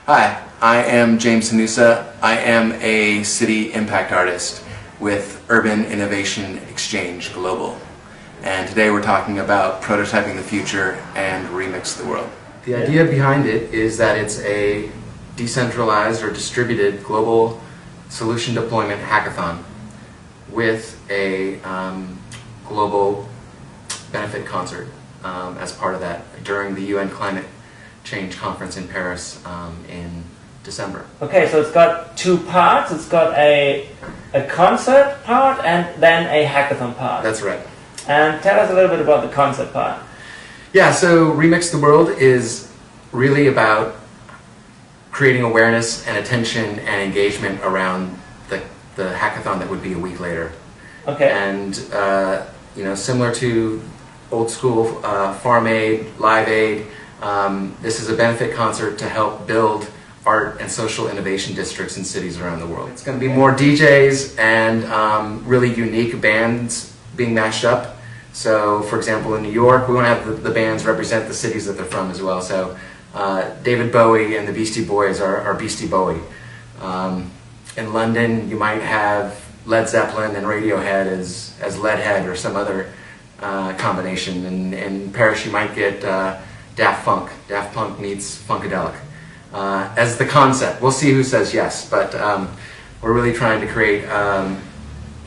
Hi, I am James Hanusa. I am a city impact artist with Urban Innovation Exchange Global. And today we're talking about prototyping the future and remix the world. The idea behind it is that it's a decentralized or distributed global solution deployment hackathon with a global benefit concert as part of that during the UN Climate Change Conference in Paris in December. Okay, so it's got two parts. It's got a concert part and then a hackathon part. That's right. And tell us a little bit about the concert part. Yeah, so Remix the World is really about creating awareness and attention and engagement around the hackathon that would be a week later. Okay. And similar to old school Farm Aid, Live Aid, this is a benefit concert to help build art and social innovation districts in cities around the world. It's going to be more DJs and really unique bands being mashed up. So, for example, in New York, we want to have the bands represent the cities that they're from as well. So, David Bowie and the Beastie Boys are Beastie Bowie. In London, you might have Led Zeppelin and Radiohead as Leadhead or some other combination. In Paris, you might get Daft Punk. Daft Punk meets Funkadelic as the concept. We'll see who says yes, but we're really trying to create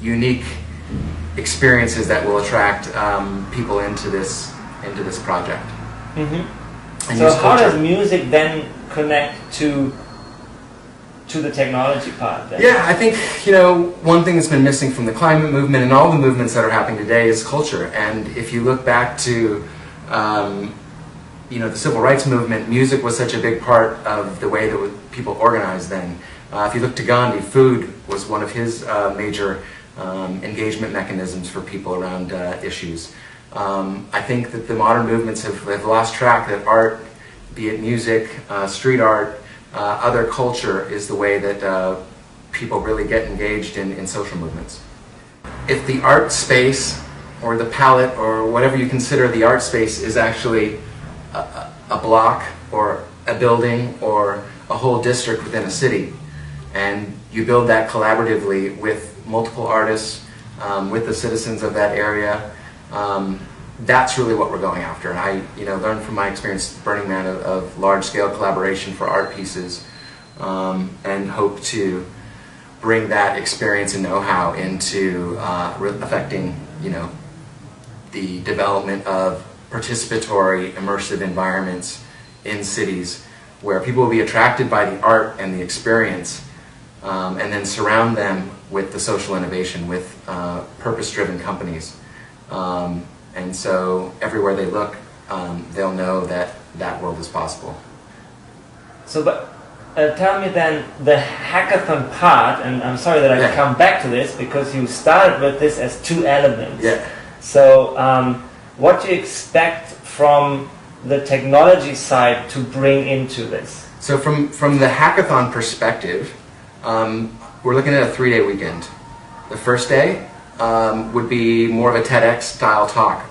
unique experiences that will attract people into this project. Mm-hmm. So how does music then connect to the technology part then? Yeah, I think one thing that's been missing from the climate movement and all the movements that are happening today is culture. And if you look back to the civil rights movement, music was such a big part of the way that people organized then. If you look to Gandhi, food was one of his major engagement mechanisms for people around issues. I think that the modern movements have lost track that art, be it music, street art, other culture is the way that people really get engaged in social movements. If the art space or the palette or whatever you consider the art space is actually a block or a building or a whole district within a city, and you build that collaboratively with multiple artists, with the citizens of that area, that's really what we're going after. And I learned from my experience at Burning Man of large-scale collaboration for art pieces, and hope to bring that experience and know-how into affecting the development of participatory, immersive environments in cities where people will be attracted by the art and the experience, and then surround them with the social innovation, with purpose-driven companies. And so everywhere they look, they'll know that world is possible. So, but tell me then the hackathon part, and I'm sorry that I come back to this because you started with this as two elements. Yeah. So, what do you expect from the technology side to bring into this? So from the hackathon perspective, we're looking at a 3-day weekend. The first day would be more of a TEDx style talk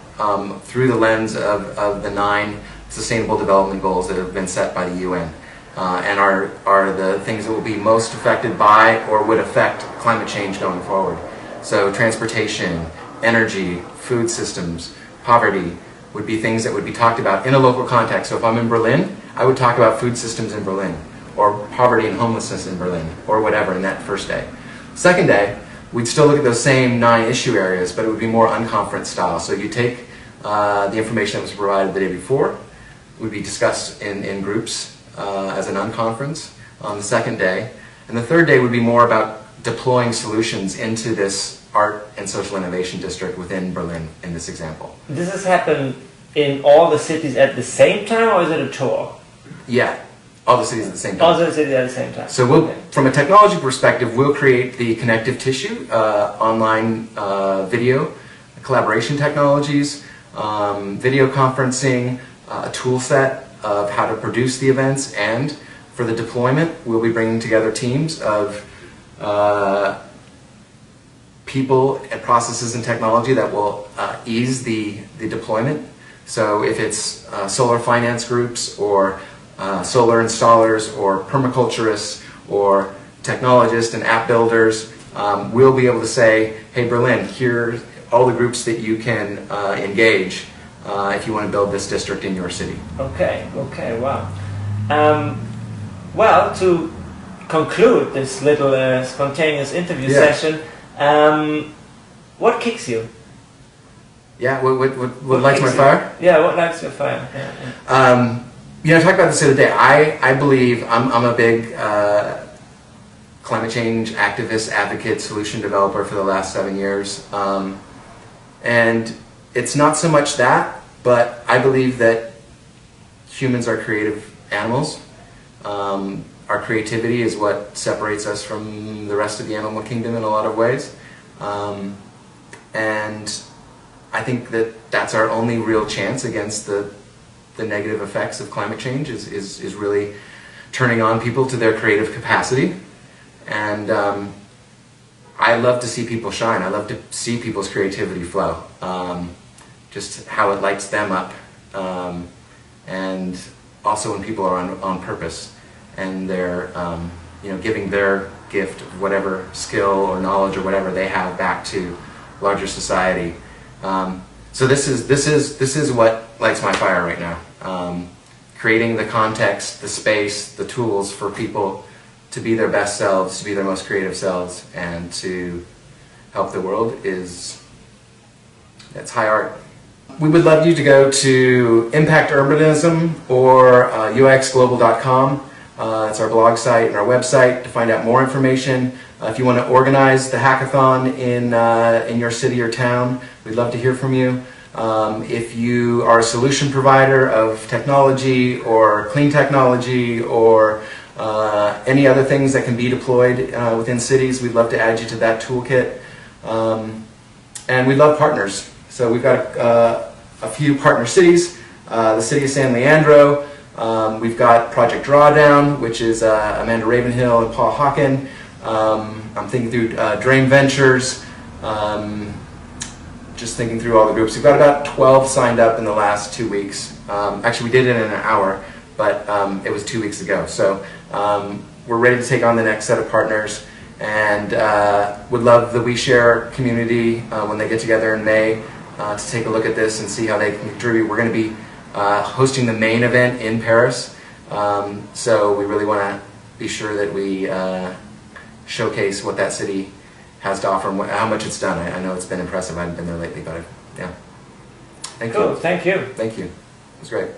through the lens of the 9 Sustainable Development Goals that have been set by the UN and are the things that will be most affected by or would affect climate change going forward. So transportation, energy, food systems, poverty would be things that would be talked about in a local context. So if I'm in Berlin, I would talk about food systems in Berlin, or poverty and homelessness in Berlin, or whatever in that first day. Second day, we'd still look at those same 9 issue areas, but it would be more unconference style. So you take the information that was provided the day before, would be discussed in groups as an unconference on the second day. And the third day would be more about deploying solutions into this art and social innovation district within Berlin in this example. This has happened in all the cities at the same time, or is it a tour? Yeah, all the cities at the same time. All the cities at the same time. So from a technology perspective, we'll create the connective tissue, online video, collaboration technologies, video conferencing, a tool set of how to produce the events, and for the deployment, we'll be bringing together teams of people and processes and technology that will ease the deployment. So if it's solar finance groups or solar installers or permaculturists or technologists and app builders, we'll be able to say, hey Berlin, here are all the groups that you can engage if you want to build this district in your city. Okay, wow. Well, to conclude this little spontaneous interview session, what kicks you? Yeah, what lights my fire? Yeah, what lights your fire? You know, I talked about this the other day. I believe I'm a big climate change activist, advocate, solution developer for the last 7 years. And it's not so much that, but I believe that humans are creative animals. Our creativity is what separates us from the rest of the animal kingdom in a lot of ways. And I think that that's our only real chance against the negative effects of climate change is really turning on people to their creative capacity. And I love to see people shine. I love to see people's creativity flow. Just how it lights them up. And also when people are on purpose and they're giving their gift of whatever skill or knowledge or whatever they have back to larger society. So this is what lights my fire right now. Creating the context, the space, the tools for people to be their best selves, to be their most creative selves, and to help the world that's high art. We would love you to go to Impact Urbanism or uxglobal.com. It's our blog site and our website to find out more information. If you want to organize the hackathon in your city or town, we'd love to hear from you. If you are a solution provider of technology or clean technology or any other things that can be deployed within cities, we'd love to add you to that toolkit. And we love partners. So we've got a few partner cities. The city of San Leandro. We've got Project Drawdown, which is Amanda Ravenhill and Paul Hawken. I'm thinking through Dream Ventures. Just thinking through all the groups. We've got about 12 signed up in the last 2 weeks. Actually, we did it in an hour, but it was 2 weeks ago. So we're ready to take on the next set of partners, and would love the WeShare community when they get together in May to take a look at this and see how they can contribute. We're going to be hosting the main event in Paris, so we really want to be sure that we showcase what that city has to offer and how much it's done. I know it's been impressive. I haven't been there lately, but yeah. Thank you. Cool. Thank you. Thank you. It was great.